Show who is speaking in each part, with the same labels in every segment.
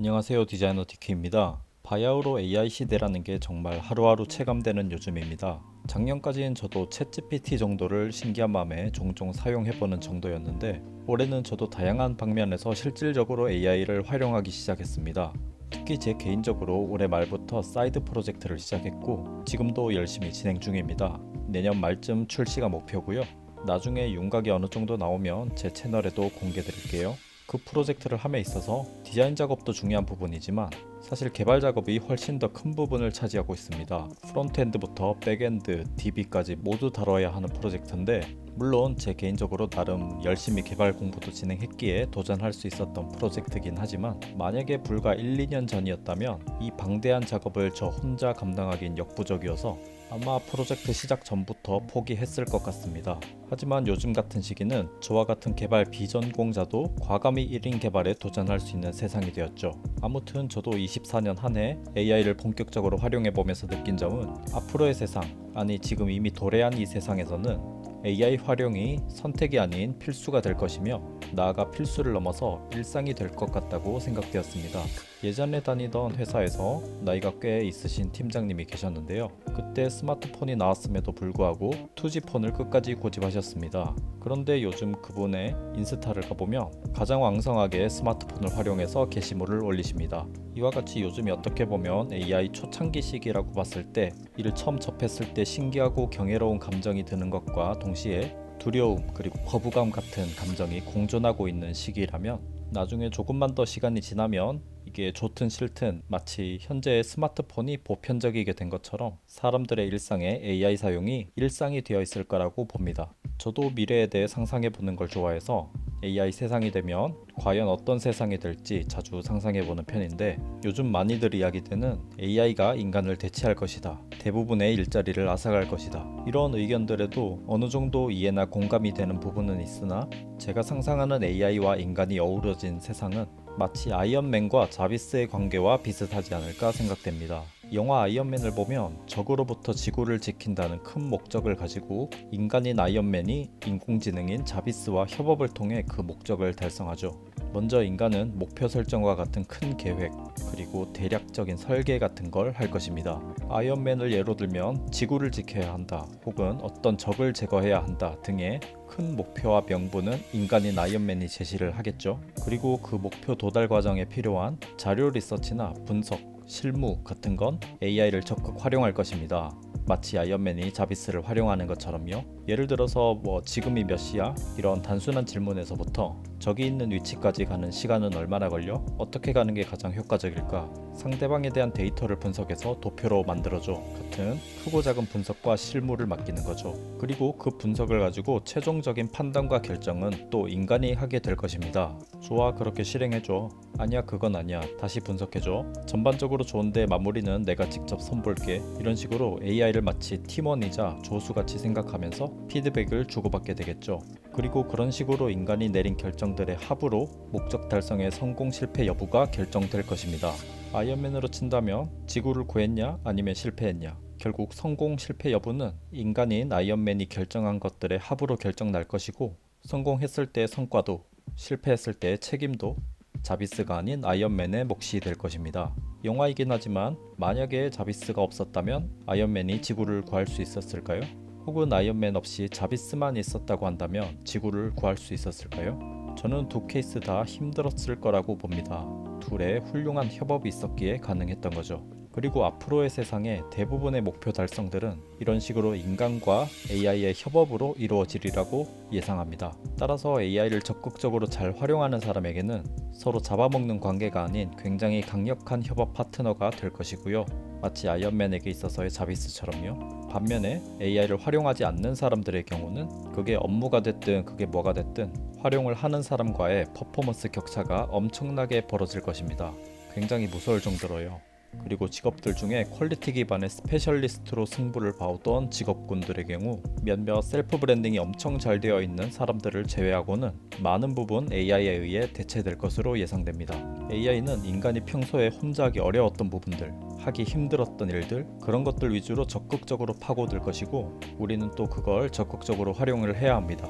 Speaker 1: 안녕하세요, 디자이너 디큐입니다. 바야흐로 AI 시대라는 게 정말 하루하루 체감되는 요즘입니다. 작년까지는 저도 챗GPT 정도를 신기한 마음에 종종 사용해보는 정도였는데, 올해는 저도 다양한 방면에서 실질적으로 AI를 활용하기 시작했습니다. 특히 제 개인적으로 올해 말부터 사이드 프로젝트를 시작했고, 지금도 열심히 진행 중입니다. 내년 말쯤 출시가 목표고요. 나중에 윤곽이 어느 정도 나오면 제 채널에도 공개 드릴게요. 그 프로젝트를 함에 있어서 디자인 작업도 중요한 부분이지만 사실 개발 작업이 훨씬 더 큰 부분을 차지하고 있습니다. 프론트엔드부터 백엔드, DB까지 모두 다뤄야 하는 프로젝트인데, 물론 제 개인적으로 나름 열심히 개발 공부도 진행했기에 도전할 수 있었던 프로젝트긴 하지만, 만약에 불과 1, 2년 전이었다면 이 방대한 작업을 저 혼자 감당하기엔 역부족이어서 아마 프로젝트 시작 전부터 포기했을 것 같습니다. 하지만 요즘 같은 시기는 저와 같은 개발 비전공자도 과감히 1인 개발에 도전할 수 있는 세상이 되었죠. 아무튼 저도 24년 한 해 AI를 본격적으로 활용해 보면서 느낀 점은, 앞으로의 세상, 아니 지금 이미 도래한 이 세상에서는 AI 활용이 선택이 아닌 필수가 될 것이며, 나아가 필수를 넘어서 일상이 될 것 같다고 생각되었습니다. 예전에 다니던 회사에서 나이가 꽤 있으신 팀장님이 계셨는데요. 그때 스마트폰이 나왔음에도 불구하고 2G폰을 끝까지 고집하셨습니다. 그런데 요즘 그분의 인스타를 가보면 가장 왕성하게 스마트폰을 활용해서 게시물을 올리십니다. 이와 같이 요즘이 어떻게 보면 AI 초창기 시기라고 봤을 때, 이를 처음 접했을 때 신기하고 경이로운 감정이 드는 것과 동시에 두려움 그리고 거부감 같은 감정이 공존하고 있는 시기라면, 나중에 조금만 더 시간이 지나면 이게 좋든 싫든 마치 현재의 스마트폰이 보편적이게 된 것처럼 사람들의 일상에 AI 사용이 일상이 되어 있을 거라고 봅니다. 저도 미래에 대해 상상해 보는 걸 좋아해서 AI 세상이 되면 과연 어떤 세상이 될지 자주 상상해 보는 편인데, 요즘 많이들 이야기되는 AI가 인간을 대체할 것이다, 대부분의 일자리를 앗아갈 것이다, 이런 의견들에도 어느 정도 이해나 공감이 되는 부분은 있으나, 제가 상상하는 AI와 인간이 어우러진 세상은 마치 아이언맨과 자비스의 관계와 비슷하지 않을까 생각됩니다. 영화 아이언맨을 보면 적으로부터 지구를 지킨다는 큰 목적을 가지고 인간인 아이언맨이 인공지능인 자비스와 협업을 통해 그 목적을 달성하죠. 먼저 인간은 목표 설정과 같은 큰 계획, 그리고 대략적인 설계 같은 걸 할 것입니다. 아이언맨을 예로 들면 지구를 지켜야 한다, 혹은 어떤 적을 제거해야 한다 등의 큰 목표와 명분은 인간인 아이언맨이 제시를 하겠죠. 그리고 그 목표 도달 과정에 필요한 자료 리서치나 분석, 실무 같은 건 AI를 적극 활용할 것입니다. 마치 아이언맨이 자비스를 활용하는 것처럼요. 예를 들어서 지금이 몇 시야? 이런 단순한 질문에서부터 적이 있는 위치까지 가는 시간은 얼마나 걸려? 어떻게 가는 게 가장 효과적일까? 상대방에 대한 데이터를 분석해서 도표로 만들어줘 같은 크고 작은 분석과 실무를 맡기는 거죠. 그리고 그 분석을 가지고 최종적인 판단과 결정은 또 인간이 하게 될 것입니다. 좋아, 그렇게 실행해줘. 아니야, 그건 아니야, 다시 분석해줘. 전반적으로 좋은데 마무리는 내가 직접 손볼게. 이런 식으로 AI를 마치 팀원이자 조수같이 생각하면서 피드백을 주고받게 되겠죠. 그리고 그런 식으로 인간이 내린 결정들의 합으로 목적 달성의 성공 실패 여부가 결정될 것입니다. 아이언맨으로 친다면 지구를 구했냐 아니면 실패했냐, 결국 성공 실패 여부는 인간인 아이언맨이 결정한 것들의 합으로 결정날 것이고, 성공했을 때의 성과도 실패했을 때의 책임도 자비스가 아닌 아이언맨의 몫이 될 것입니다. 영화이긴 하지만 만약에 자비스가 없었다면 아이언맨이 지구를 구할 수 있었을까요? 혹은 아이언맨 없이 자비스만 있었다고 한다면 지구를 구할 수 있었을까요? 저는 두 케이스 다 힘들었을 거라고 봅니다. 둘의 훌륭한 협업이 있었기에 가능했던 거죠. 그리고 앞으로의 세상의 대부분의 목표 달성들은 이런 식으로 인간과 AI의 협업으로 이루어지리라고 예상합니다. 따라서 AI를 적극적으로 잘 활용하는 사람에게는 서로 잡아먹는 관계가 아닌 굉장히 강력한 협업 파트너가 될 것이고요. 마치 아이언맨에게 있어서의 자비스처럼요. 반면에 AI를 활용하지 않는 사람들의 경우는 그게 업무가 됐든 그게 뭐가 됐든 활용을 하는 사람과의 퍼포먼스 격차가 엄청나게 벌어질 것입니다. 굉장히 무서울 정도로요. 그리고 직업들 중에 퀄리티 기반의 스페셜리스트로 승부를 봐오던 직업군들의 경우 몇몇 셀프 브랜딩이 엄청 잘 되어 있는 사람들을 제외하고는 많은 부분 AI에 의해 대체될 것으로 예상됩니다. AI는 인간이 평소에 혼자 하기 어려웠던 부분들, 하기 힘들었던 일들, 그런 것들 위주로 적극적으로 파고들 것이고, 우리는 또 그걸 적극적으로 활용을 해야 합니다.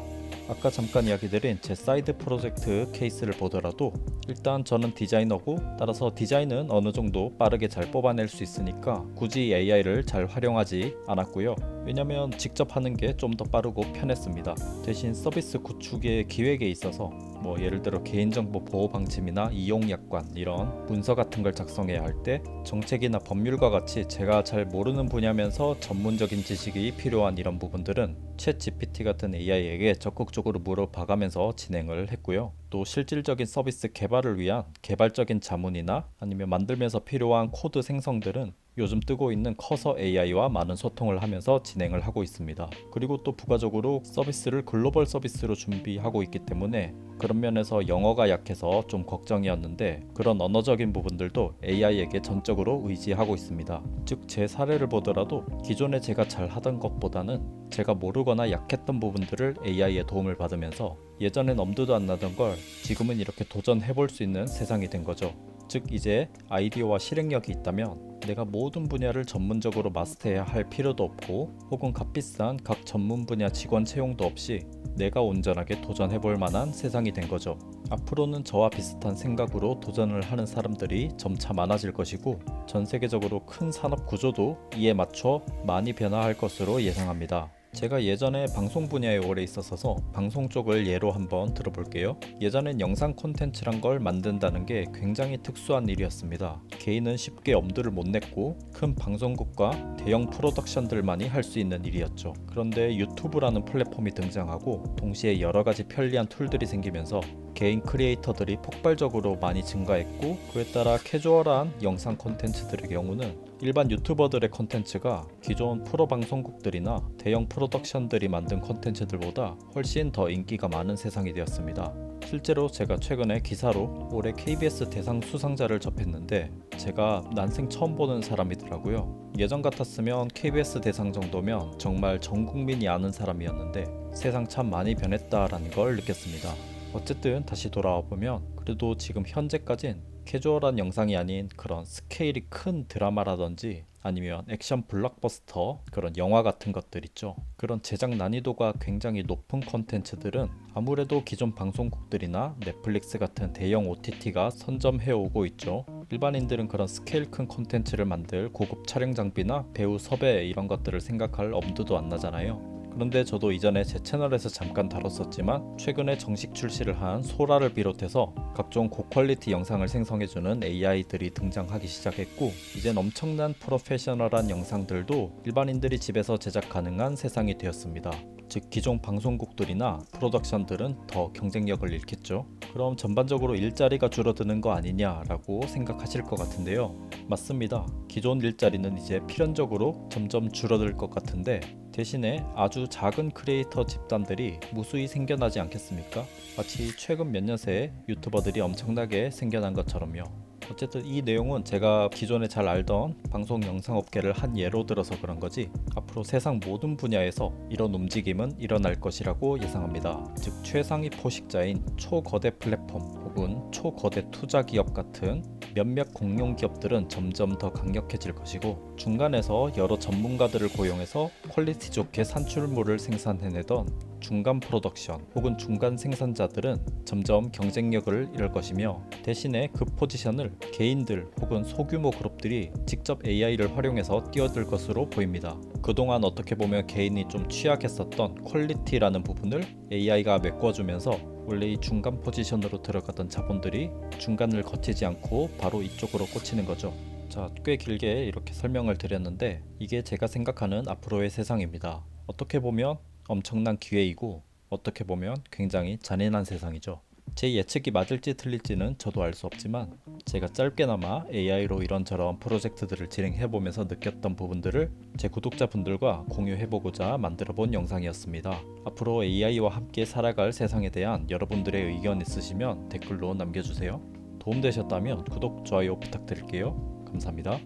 Speaker 1: 아까 잠깐 이야기 드린 제 사이드 프로젝트 케이스를 보더라도 일단 저는 디자이너고 따라서 디자인은 어느 정도 빠르게 잘 뽑아낼 수 있으니까 굳이 AI를 잘 활용하지 않았고요. 왜냐면 직접 하는 게 좀 더 빠르고 편했습니다. 대신 서비스 구축의 기획에 있어서 뭐 예를 들어 개인정보 보호 방침이나 이용 약관 이런 문서 같은 걸 작성해야 할 때 정책이나 법률과 같이 제가 잘 모르는 분야면서 전문적인 지식이 필요한 이런 부분들은 챗 GPT 같은 AI에게 적극적으로 물어봐가면서 진행을 했고요. 또 실질적인 서비스 개발을 위한 개발적인 자문이나 아니면 만들면서 필요한 코드 생성들은 요즘 뜨고 있는 커서 AI와 많은 소통을 하면서 진행을 하고 있습니다. 그리고 또 부가적으로 서비스를 글로벌 서비스로 준비하고 있기 때문에 그런 면에서 영어가 약해서 좀 걱정이었는데 그런 언어적인 부분들도 AI에게 전적으로 의지하고 있습니다. 즉 제 사례를 보더라도 기존에 제가 잘 하던 것보다는 제가 모르거나 약했던 부분들을 AI의 도움을 받으면서 예전엔 엄두도 안 나던 걸 지금은 이렇게 도전해볼 수 있는 세상이 된 거죠. 즉 이제 아이디어와 실행력이 있다면 내가 모든 분야를 전문적으로 마스터해야 할 필요도 없고 혹은 값비싼 각 전문 분야 직원 채용도 없이 내가 온전하게 도전해볼 만한 세상이 된 거죠. 앞으로는 저와 비슷한 생각으로 도전을 하는 사람들이 점차 많아질 것이고 전 세계적으로 큰 산업 구조도 이에 맞춰 많이 변화할 것으로 예상합니다. 제가 예전에 방송 분야에 오래 있었어서 방송 쪽을 예로 한번 들어볼게요. 예전엔 영상 콘텐츠란 걸 만든다는 게 굉장히 특수한 일이었습니다. 개인은 쉽게 엄두를 못 냈고 큰 방송국과 대형 프로덕션들만이 할 수 있는 일이었죠. 그런데 유튜브라는 플랫폼이 등장하고 동시에 여러 가지 편리한 툴들이 생기면서 개인 크리에이터들이 폭발적으로 많이 증가했고 그에 따라 캐주얼한 영상 콘텐츠들의 경우는 일반 유튜버들의 콘텐츠가 기존 프로 방송국들이나 대형 프로덕션들이 만든 콘텐츠들보다 훨씬 더 인기가 많은 세상이 되었습니다. 실제로 제가 최근에 기사로 올해 KBS 대상 수상자를 접했는데 제가 난생 처음 보는 사람이더라고요. 예전 같았으면 KBS 대상 정도면 정말 전 국민이 아는 사람이었는데 세상 참 많이 변했다라는 걸 느꼈습니다. 어쨌든 다시 돌아와 보면 그래도 지금 현재까진 캐주얼한 영상이 아닌 그런 스케일이 큰 드라마라든지 아니면 액션 블록버스터 그런 영화 같은 것들 있죠. 그런 제작 난이도가 굉장히 높은 콘텐츠들은 아무래도 기존 방송국들이나 넷플릭스 같은 대형 OTT가 선점해오고 있죠. 일반인들은 그런 스케일 큰 콘텐츠를 만들 고급 촬영 장비나 배우 섭외 이런 것들을 생각할 엄두도 안 나잖아요. 그런데 저도 이전에 제 채널에서 잠깐 다뤘었지만 최근에 정식 출시를 한 소라를 비롯해서 각종 고퀄리티 영상을 생성해주는 AI들이 등장하기 시작했고 이젠 엄청난 프로페셔널한 영상들도 일반인들이 집에서 제작 가능한 세상이 되었습니다. 즉 기존 방송국들이나 프로덕션들은 더 경쟁력을 잃겠죠. 그럼 전반적으로 일자리가 줄어드는 거 아니냐라고 생각하실 것 같은데요. 맞습니다. 기존 일자리는 이제 필연적으로 점점 줄어들 것 같은데 대신에 아주 작은 크리에이터 집단들이 무수히 생겨나지 않겠습니까? 마치 최근 몇 년 새에 유튜버들이 엄청나게 생겨난 것처럼요. 어쨌든 이 내용은 제가 기존에 잘 알던 방송 영상 업계를 한 예로 들어서 그런 거지 앞으로 세상 모든 분야에서 이런 움직임은 일어날 것이라고 예상합니다. 즉 최상위 포식자인 초거대 플랫폼 혹은 초거대 투자 기업 같은 몇몇 공룡 기업들은 점점 더 강력해질 것이고 중간에서 여러 전문가들을 고용해서 퀄리티 좋게 산출물을 생산해내던 중간 프로덕션 혹은 중간 생산자들은 점점 경쟁력을 잃을 것이며 대신에 그 포지션을 개인들 혹은 소규모 그룹들이 직접 AI를 활용해서 뛰어들 것으로 보입니다. 그동안 어떻게 보면 개인이 좀 취약했었던 퀄리티라는 부분을 AI가 메꿔주면서 원래 이 중간 포지션으로 들어가던 자본들이 중간을 거치지 않고 바로 이쪽으로 꽂히는 거죠. 자, 꽤 길게 이렇게 설명을 드렸는데 이게 제가 생각하는 앞으로의 세상입니다. 어떻게 보면 엄청난 기회이고 어떻게 보면 굉장히 잔인한 세상이죠. 제 예측이 맞을지 틀릴지는 저도 알 수 없지만 제가 짧게나마 AI로 이런저런 프로젝트들을 진행해보면서 느꼈던 부분들을 제 구독자분들과 공유해보고자 만들어본 영상이었습니다. 앞으로 AI와 함께 살아갈 세상에 대한 여러분들의 의견 있으시면 댓글로 남겨주세요. 도움되셨다면 구독, 좋아요 부탁드릴게요. 감사합니다.